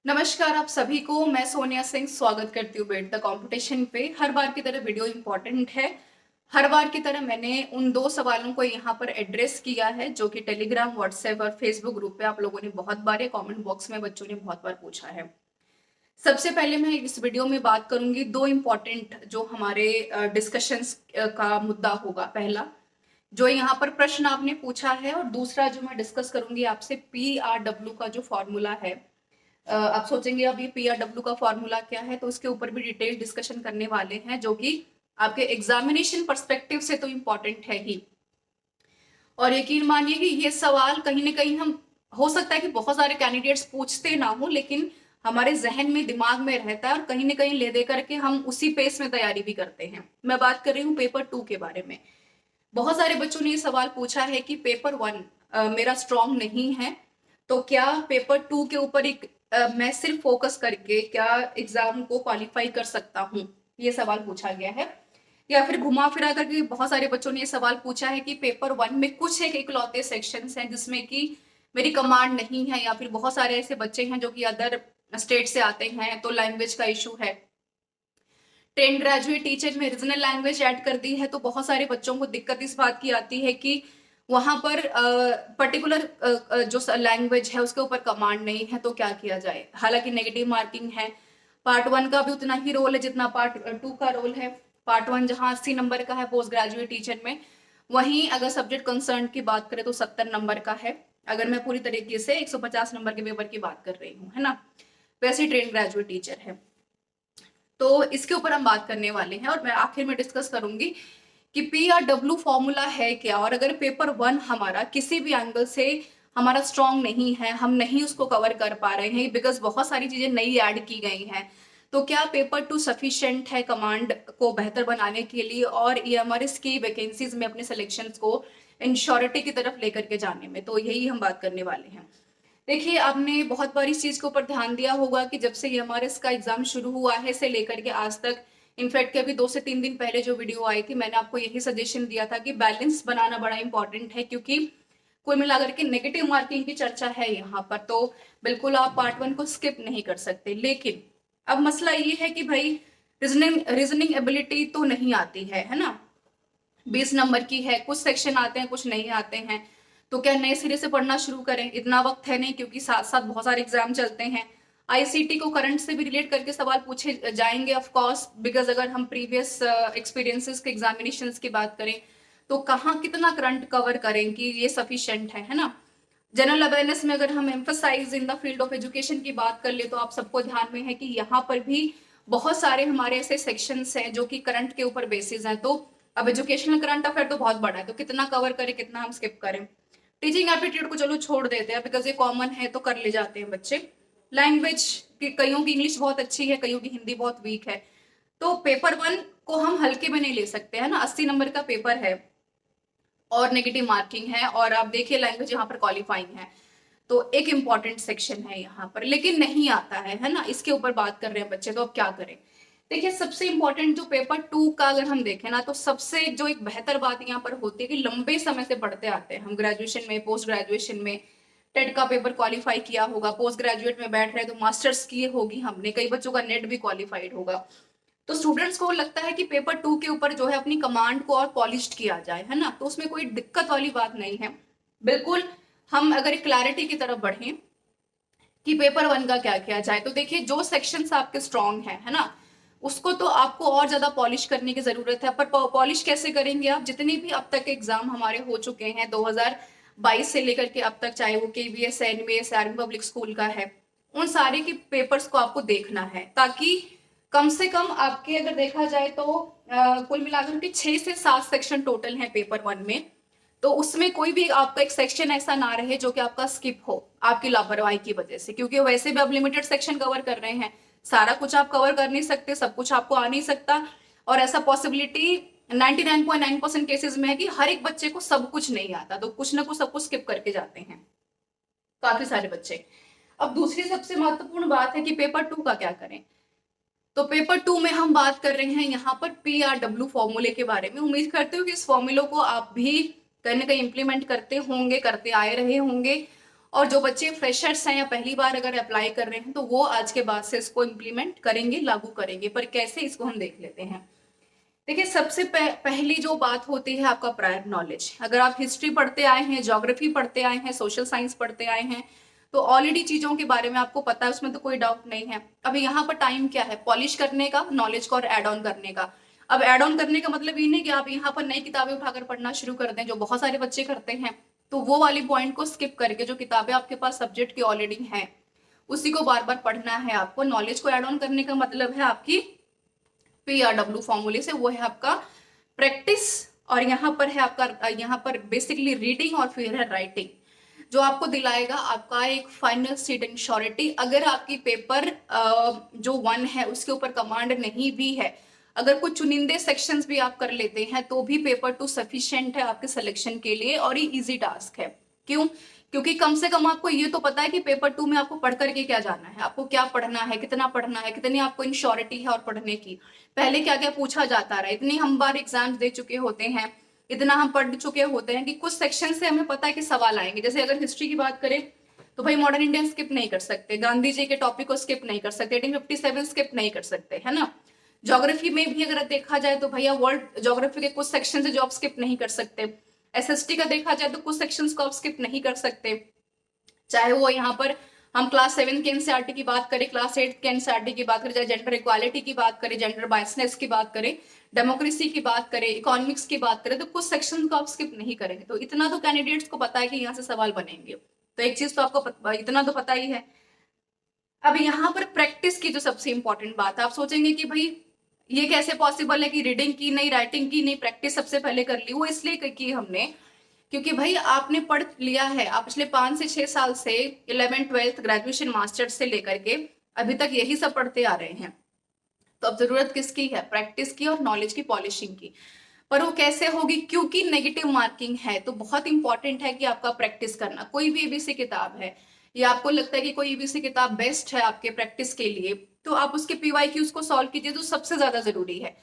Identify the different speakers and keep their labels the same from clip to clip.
Speaker 1: नमस्कार आप सभी को। मैं सोनिया सिंह स्वागत करती हूँ बेट द कंपटीशन पे। हर बार की तरह वीडियो इम्पोर्टेंट है। हर बार की तरह मैंने उन दो सवालों को यहाँ पर एड्रेस किया है जो कि टेलीग्राम, व्हाट्सएप और फेसबुक ग्रुप पे आप लोगों ने बहुत बार, या कमेंट बॉक्स में बच्चों ने बहुत बार पूछा है। सबसे पहले मैं इस वीडियो में बात करूंगी दो इम्पोर्टेंट जो हमारे डिस्कशंस का मुद्दा होगा। पहला जो यहाँ पर प्रश्न आपने पूछा है, और दूसरा जो मैं डिस्कस करूंगी आपसे PRW का जो फॉर्मूला है। आप सोचेंगे अब ये PRW का फॉर्मूला क्या है, तो उसके ऊपर भी डिटेल डिस्कशन करने वाले हैं जो कि आपके एग्जामिनेशन पर्सपेक्टिव से तो इम्पोर्टेंट है ही। और यकीन मानिए कि ये सवाल कहीं ना कहीं हम, हो सकता है कि बहुत सारे कैंडिडेट्स पूछते ना हो, लेकिन हमारे जहन में, दिमाग में रहता है और कहीं ना कहीं ले दे करके हम उसी पेस में तैयारी भी करते हैं। मैं बात कर रही हूँ पेपर 2 के बारे में। बहुत सारे बच्चों ने ये सवाल पूछा है कि पेपर 1 मेरा स्ट्रांग नहीं है, तो क्या पेपर 2 के ऊपर एक मैं सिर्फ फोकस करके क्या एग्जाम को क्वालिफाई कर सकता हूँ, ये सवाल पूछा गया है। या फिर घुमा फिरा करके बहुत सारे बच्चों ने ये सवाल पूछा है कि पेपर 1 में कुछ एक इकलौते सेक्शंस हैं जिसमें कि मेरी कमांड नहीं है, या फिर बहुत सारे ऐसे बच्चे हैं जो कि अदर स्टेट से आते हैं तो लैंग्वेज का इशू है। 10 ग्रेजुएट टीचर में रीजनल लैंग्वेज ऐड कर दी है, तो बहुत सारे बच्चों को दिक्कत इस बात की आती है कि वहां पर पर्टिकुलर जो लैंग्वेज है उसके ऊपर कमांड नहीं है, तो क्या किया जाए। हालांकि नेगेटिव मार्किंग है। पार्ट 1 का भी उतना ही रोल है जितना पार्ट 2 का रोल है। पार्ट 1 जहां 80 नंबर का है पोस्ट ग्रेजुएट टीचर में, वहीं अगर सब्जेक्ट कंसर्न की बात करें तो 70 नंबर का है। अगर मैं पूरी तरीके से 150 नंबर के पेपर की बात कर रही हूँ, है ना। वैसे ट्रेन ग्रेजुएट टीचर है, तो इसके ऊपर हम बात करने वाले हैं और मैं आखिर में डिस्कस करूंगी कि PRW फॉर्मूला है क्या, और अगर पेपर 1 हमारा किसी भी एंगल से हमारा स्ट्रांग नहीं है, हम नहीं उसको कवर कर पा रहे हैं बिकॉज बहुत सारी चीजें नई ऐड की गई हैं, तो क्या पेपर 2 सफिशिएंट है कमांड को बेहतर बनाने के लिए और EMRS की वैकेंसीज में अपने सिलेक्शंस को इंश्योरिटी की तरफ लेकर के जाने में। तो यही हम बात करने वाले हैं। देखिए, आपने बहुत बार इस चीज के ऊपर ध्यान दिया होगा कि जब से EMRS का एग्जाम शुरू हुआ है से लेकर के आज तक, इनफैक्ट के अभी 2 से 3 दिन पहले जो वीडियो आई थी मैंने आपको यही सजेशन दिया था कि बैलेंस बनाना बड़ा इंपॉर्टेंट है, क्योंकि कुल मिलाकर के नेगेटिव मार्किंग की चर्चा है यहाँ पर, तो बिल्कुल आप पार्ट 1 को स्किप नहीं कर सकते। लेकिन अब मसला ये है कि भाई रीजनिंग रीजनिंग एबिलिटी तो नहीं आती है ना। 20 नंबर की है, कुछ सेक्शन आते हैं कुछ नहीं आते हैं, तो क्या नए सिरे से पढ़ना शुरू करें। इतना वक्त है नहीं, क्योंकि साथ साथ बहुत सारे एग्जाम चलते हैं। ICT को करंट से भी रिलेट करके सवाल पूछे जाएंगे ऑफ कोर्स, बिकॉज अगर हम प्रीवियस एक्सपीरियंसेस के एग्जामिनेशन की बात करें तो कहाँ कितना करंट कवर करें कि ये सफिशिएंट है ना। जनरल अवेयरनेस में अगर हम emphasise in the field of education की बात कर ले तो आप सबको ध्यान में है कि यहाँ पर भी बहुत सारे हमारे ऐसे सेक्शंस हैं जो कि करंट के ऊपर बेसिस हैं। तो अब एजुकेशनल करंट अफेयर तो बहुत बड़ा है, तो कितना कवर करें कितना हम स्किप करें। टीचिंग एप्टीट्यूड को चलो छोड़ देते हैं बिकॉज ये कॉमन है तो कर ले जाते हैं बच्चे। लैंग्वेज की कईयों की इंग्लिश बहुत अच्छी है, कईयों की हिंदी बहुत वीक है, तो पेपर 1 को हम हल्के में नहीं ले सकते है ना। 80 नंबर का पेपर है और नेगेटिव मार्किंग है, और आप देखिए लैंग्वेज यहाँ पर क्वालिफाइंग है, तो एक इम्पॉर्टेंट सेक्शन है यहाँ पर, लेकिन नहीं आता है ना। इसके ऊपर बात कर रहे हैं बच्चे, तो अब क्या करें। देखिए, सबसे इंपॉर्टेंट जो पेपर 2 का अगर हम देखें ना, तो सबसे जो एक बेहतर बात यहाँ पर होती है कि लंबे समय से पढ़ते आते हैं हम ग्रेजुएशन में, पोस्ट ग्रेजुएशन में। टेट का पेपर क्वालिफाई किया होगा, पोस्ट ग्रेजुएट में बैठ रहे तो मास्टर्स की होगी हमने, कई बच्चों का नेट भी क्वालिफाइड होगा। तो स्टूडेंट्स को लगता है कि पेपर 2 के ऊपर जो है अपनी कमांड को और पॉलिश्ड किया जाए, है ना, तो उसमें कोई दिक्कत वाली बात नहीं है। बिल्कुल, हम अगर एक क्लैरिटी की तरफ बढ़ें कि पेपर 1 का क्या किया जाए, तो देखिए जो सेक्शंस आपके स्ट्रांग है ना, उसको तो आपको और ज्यादा पॉलिश करने की जरूरत है। पर पॉलिश कैसे करेंगे आप, जितने भी अब तक एग्जाम हमारे हो चुके हैं 2022 से लेकर के अब तक, चाहे वो KVS, NVS, army public school का है, उन सारे के पेपर्स को आपको देखना है, ताकि कम से कम आपके अगर देखा जाए तो कुल मिलाकर के 6 से 7 सेक्शन टोटल है पेपर 1 में, तो उसमें कोई भी आपका एक सेक्शन ऐसा ना रहे जो कि आपका स्किप हो आपकी लापरवाही की वजह से, क्योंकि वैसे भी आप लिमिटेड सेक्शन कवर कर रहे हैं। सारा कुछ आप कवर कर नहीं सकते, सब कुछ आपको आ नहीं सकता, और ऐसा पॉसिबिलिटी 99.9% केसेस में है कि हर एक बच्चे को सब कुछ नहीं आता, तो कुछ ना कुछ सब कुछ स्किप करके जाते हैं काफी सारे बच्चे। अब दूसरी सबसे महत्वपूर्ण बात है कि पेपर 2 का क्या करें। तो पेपर 2 में हम बात कर रहे हैं यहाँ पर PRW फॉर्मूले के बारे में। उम्मीद करते हो कि इस फॉर्मूले को आप भी कहीं ना कहीं इंप्लीमेंट करते होंगे, करते आए रहे होंगे, और जो बच्चे फ्रेशर्स हैं या पहली बार अगर अप्लाई कर रहे हैं तो वो आज के बाद से इसको इम्प्लीमेंट करेंगे, लागू करेंगे। पर कैसे, इसको हम देख लेते हैं। देखिए, सबसे पहली जो बात होती है आपका प्रायर नॉलेज। अगर आप हिस्ट्री पढ़ते आए हैं, ज्योग्राफी पढ़ते आए हैं, सोशल साइंस पढ़ते आए हैं, तो ऑलरेडी चीजों के बारे में आपको पता है, उसमें तो कोई डाउट नहीं है। अब यहाँ पर टाइम क्या है, पॉलिश करने का, नॉलेज को और एड ऑन करने का। अब एड ऑन करने का मतलब ये नहीं कि आप यहाँ पर नई किताबें उठाकर पढ़ना शुरू कर दें, जो बहुत सारे बच्चे करते हैं। तो वो वाली पॉइंट को स्किप करके जो किताबें आपके पास सब्जेक्ट की ऑलरेडी हैं, उसी को बार बार पढ़ना है आपको। नॉलेज को एड ऑन करने का मतलब है आपकी PRW फॉर्मूले से, वो है आपका प्रैक्टिस। और यहाँ पर है आपका, यहाँ पर बेसिकली रीडिंग और फिर है राइटिंग, जो आपको दिलाएगा आपका एक फाइनल सीट इन श्योरिटी। अगर आपकी पेपर जो 1 है उसके ऊपर कमांड नहीं भी है, अगर कुछ चुनिंदे सेक्शंस भी आप कर लेते हैं, तो भी पेपर 2 सफिशिएंट है आपके सिलेक्शन के लिए, और ये इजी टास्क है। क्यों? क्योंकि कम से कम आपको ये तो पता है कि पेपर 2 में आपको पढ़ करके क्या जाना है, आपको क्या पढ़ना है, कितना पढ़ना है, कितनी आपको इंश्योरिटी है और पढ़ने की, पहले क्या क्या पूछा जाता रहा। इतनी हम बार एग्जाम्स दे चुके होते हैं, इतना हम पढ़ चुके होते हैं कि कुछ सेक्शन से हमें पता है कि सवाल आएंगे। जैसे अगर हिस्ट्री की बात करें तो भाई मॉडर्न इंडिया स्किप नहीं कर सकते, गांधी जी के टॉपिक को स्किप नहीं कर सकते, 1857 स्किप नहीं कर सकते, है ना। ज्योग्राफी में भी अगर देखा जाए तो भैया वर्ल्ड ज्योग्राफी के कुछ सेक्शन से जो आप स्किप नहीं कर सकते। SST का देखा जाए तो कुछ सेक्शंस को आप स्किप नहीं कर सकते, चाहे वो यहाँ पर हम क्लास 7 के एनसीईआरटी की बात करें, क्लास 8 के एनसीईआरटी की बात करें, चाहे जेंडर इक्वालिटी की बात करें, जेंडर बायसनेस की बात करें, डेमोक्रेसी की बात करें, इकोनॉमिक्स की बात करें, तो कुछ सेक्शन को आप स्किप नहीं करेंगे। तो इतना तो कैंडिडेट्स को पता है कि यहाँ से सवाल बनेंगे, तो एक चीज तो आपको इतना तो पता ही है। अब यहाँ पर प्रैक्टिस की जो सबसे इंपॉर्टेंट बात है, आप सोचेंगे कि भाई ये कैसे पॉसिबल है कि रीडिंग की नहीं, राइटिंग की नहीं, प्रैक्टिस सबसे पहले कर ली। वो इसलिए की हमने, क्योंकि भाई आपने पढ़ लिया है, आप पिछले 5 से 6 साल से 11th 12th ग्रेजुएशन मास्टर्स से लेकर के अभी तक यही सब पढ़ते आ रहे हैं। तो अब जरूरत किसकी है, प्रैक्टिस की और नॉलेज की पॉलिशिंग की। पर वो कैसे होगी, क्योंकि नेगेटिव मार्किंग है, तो बहुत इंपॉर्टेंट है कि आपका प्रैक्टिस करना। कोई भी एबीसी किताब है, या आपको लगता है कि कोई एबीसी किताब बेस्ट है आपके प्रैक्टिस के लिए, तो आप उसके PYQs को सॉल्व कीजिए, तो सबसे ज्यादा जरूरी है।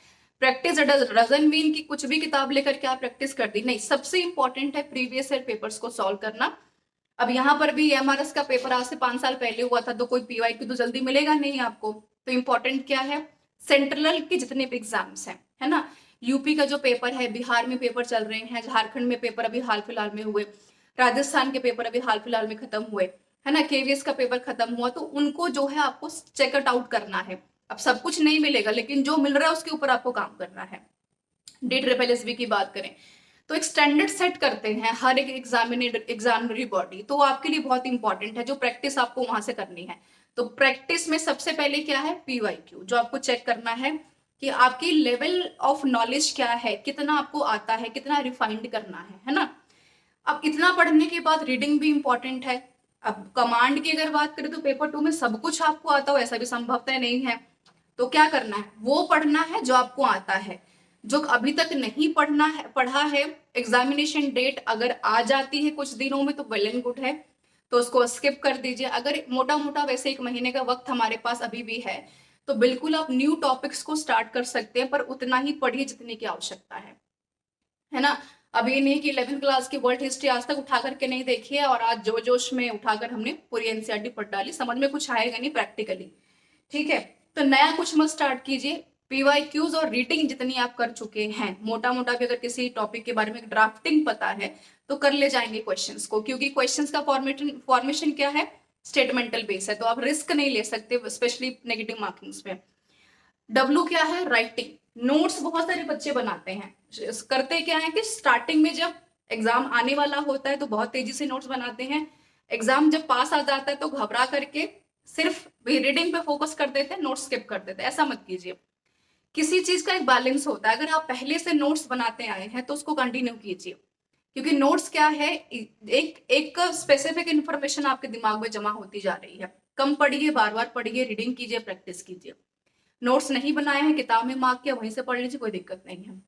Speaker 1: प्रैक्टिस डजंट मीन कि कुछ भी किताब लेकर के आप प्रैक्टिस कर दी, नहीं, सबसे इंपॉर्टेंट है प्रीवियस ईयर पेपर्स को सॉल्व करना। अब यहाँ पर भी MRS का पेपर आज से 5 साल पहले हुआ था, तो कोई PYQ तो जल्दी मिलेगा नहीं आपको। तो इंपॉर्टेंट क्या है, सेंट्रल के जितने भी एग्जाम्स हैं, है ना, यूपी का जो पेपर है, बिहार में पेपर चल रहे हैं, झारखंड में पेपर अभी हाल फिलहाल में हुए, राजस्थान के पेपर अभी हाल फिलहाल में खत्म हुए, है ना, KVS का पेपर खत्म हुआ, तो उनको जो है आपको चेकआउट आउट करना है। अब सब कुछ नहीं मिलेगा, लेकिन जो मिल रहा है उसके ऊपर आपको काम करना है। DSSB की बात करें तो एक स्टैंडर्ड सेट करते हैं हर एक एग्जामिनरी बॉडी, तो आपके लिए बहुत इंपॉर्टेंट है जो प्रैक्टिस आपको वहां से करनी है। तो प्रैक्टिस में सबसे पहले क्या है, PYQ, जो आपको चेक करना है कि आपकी लेवल ऑफ नॉलेज क्या है, कितना आपको आता है, कितना रिफाइंड करना है ना। अब इतना पढ़ने के बाद रीडिंग भी इंपॉर्टेंट है। अब कमांड की अगर बात करें तो पेपर 2 में सब कुछ आपको आता हो ऐसा भी संभवतः नहीं है, तो क्या करना है, वो पढ़ना है जो आपको आता है। जो अभी तक नहीं पढ़ा है, एग्जामिनेशन डेट अगर आ जाती है कुछ दिनों में तो वेल एंड गुड है, तो उसको स्किप कर दीजिए। अगर मोटा मोटा वैसे 1 महीने का वक्त हमारे पास अभी भी है, तो बिल्कुल आप न्यू टॉपिक्स को स्टार्ट कर सकते हैं, पर उतना ही पढ़िए जितने की आवश्यकता है ना। अब ये नहीं कि 11th क्लास की वर्ल्ड हिस्ट्री आज तक उठा करके नहीं देखी है और आज जो जोश में उठाकर हमने पूरी एनसीईआरटी पढ़ डाली, समझ में कुछ आएगा नहीं प्रैक्टिकली, ठीक है। तो नया कुछ मत स्टार्ट कीजिए। PYQs और रीडिंग जितनी आप कर चुके हैं, मोटा मोटा भी अगर किसी टॉपिक के बारे में ड्राफ्टिंग पता है तो कर ले जाएंगे क्वेश्चंस को, क्योंकि क्वेश्चंस का फॉर्मेशन क्या है, स्टेटमेंटल बेस है, तो आप रिस्क नहीं ले सकते, स्पेशली नेगेटिव मार्किंग्स में। W क्या है, राइटिंग। नोट्स बहुत सारे बच्चे बनाते हैं, करते क्या है कि स्टार्टिंग में जब एग्जाम आने वाला होता है तो बहुत तेजी से नोट्स बनाते हैं, एग्जाम जब पास आ जाता है तो घबरा करके सिर्फ रीडिंग पे फोकस कर देते हैं, नोट्स स्किप कर देते हैं। ऐसा मत कीजिए, किसी चीज का एक बैलेंस होता है। अगर आप पहले से नोट्स बनाते आए हैं तो उसको कंटिन्यू कीजिए, क्योंकि नोट्स क्या है, एक स्पेसिफिक इंफॉर्मेशन आपके दिमाग में जमा होती जा रही है। कम पढ़िए, बार बार पढ़िए, रीडिंग कीजिए, प्रैक्टिस कीजिए। नोट्स नहीं बनाए हैं, किताब में मार्क किया, वहीं से पढ़ लीजिए, कोई दिक्कत नहीं है।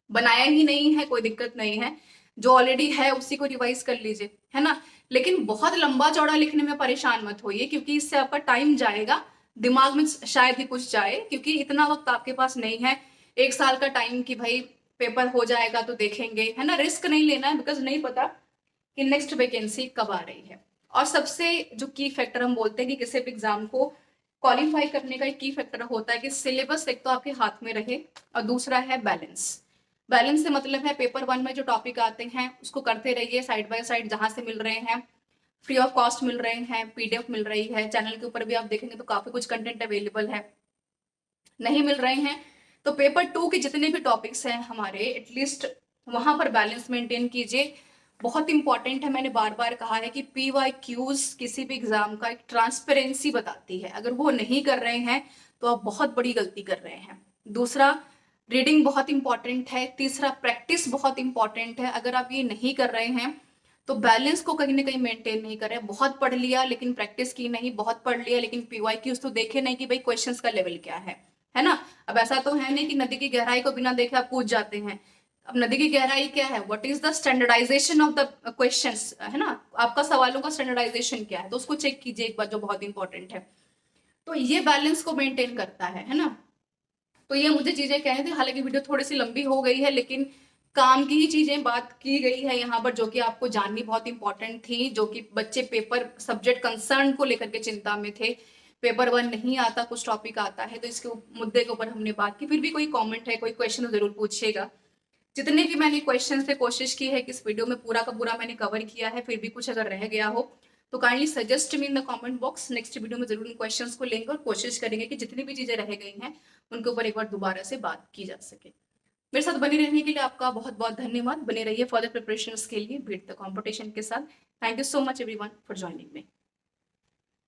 Speaker 1: बनाया ही नहीं है, कोई दिक्कत नहीं है, जो ऑलरेडी है उसी को रिवाइज कर लीजिए, है ना। लेकिन बहुत लंबा चौड़ा लिखने में परेशान मत होइए, क्योंकि इससे आपका टाइम जाएगा, दिमाग में शायद ही कुछ जाए, क्योंकि इतना वक्त आपके पास नहीं है 1 साल का टाइम कि भाई पेपर हो जाएगा तो देखेंगे, है ना। रिस्क नहीं लेना है, बिकॉज नहीं पता कि नेक्स्ट वैकेंसी कब आ रही है। और सबसे जो की फैक्टर हम बोलते हैं कि किसी भी एग्जाम को क्वालिफाई करने का एक की फैक्टर होता है कि सिलेबस एक तो आपके हाथ में रहे और दूसरा है बैलेंस। बैलेंस से मतलब है पेपर 1 में जो टॉपिक आते हैं उसको करते रहिए साइड बाय साइड, जहां से मिल रहे हैं फ्री ऑफ कॉस्ट मिल रहे हैं, पीडीएफ मिल रही है, चैनल के ऊपर भी आप देखेंगे तो काफी कुछ कंटेंट अवेलेबल है। नहीं मिल रहे हैं तो पेपर 2 के जितने भी टॉपिक्स हैं हमारे, एटलीस्ट वहां पर बैलेंस मेंटेन कीजिए। बहुत इंपॉर्टेंट है, मैंने बार बार कहा है कि PYQs किसी भी एग्जाम का एक ट्रांसपेरेंसी बताती है, अगर वो नहीं कर रहे हैं तो आप बहुत बड़ी गलती कर रहे हैं। दूसरा, रीडिंग बहुत इंपॉर्टेंट है। तीसरा, प्रैक्टिस बहुत इंपॉर्टेंट है। अगर आप ये नहीं कर रहे हैं तो बैलेंस को कहीं ना कहीं मेंटेन नहीं कर रहे। बहुत पढ़ लिया लेकिन प्रैक्टिस की नहीं, बहुत पढ़ लिया लेकिन PYQs तो देखे नहीं कि भाई क्वेश्चंस का लेवल क्या है ना। अब ऐसा तो है नहीं कि नदी की गहराई को बिना देखे आप कूद जाते हैं। अब नदी की गहराई क्या है, what is the standardisation of the questions, है ना, आपका सवालों का स्टैंडर्डाइजेशन क्या है, तो उसको चेक कीजिए एक बार, जो बहुत इंपॉर्टेंट है। तो ये बैलेंस को मेंटेन करता है ना। तो ये मुझे चीजें कहनी थी, हालांकि वीडियो थोड़ी सी लंबी हो गई है लेकिन काम की ही चीजें बात की गई है यहाँ पर, जो कि आपको जाननी बहुत इंपॉर्टेंट थी। जो कि बच्चे पेपर सब्जेक्ट कंसर्न को लेकर के चिंता में थे, पेपर 1 नहीं आता, कुछ टॉपिक आता है, तो इसके मुद्दे के ऊपर हमने बात की। फिर भी कोई कमेंट है, कोई क्वेश्चन, जरूर पूछिएगा। जितने भी मैंने क्वेश्चन से कोशिश की है कि इस वीडियो में पूरा का पूरा मैंने कवर किया है, फिर भी कुछ अगर रह गया हो तो kindly suggest me in the comment box. Next video में जरूर इन क्वेश्चंस को लेंगे और कोशिश करेंगे कि जितनी भी चीजें रह गई हैं उनके ऊपर एक बार दोबारा से बात की जा सके। मेरे साथ बने रहने के लिए आपका बहुत बहुत धन्यवाद। बने रहिए फर्दर प्रिपरेशंस के लिए बीट द कॉम्पिटिशन के साथ। Thank you so much everyone for joining me.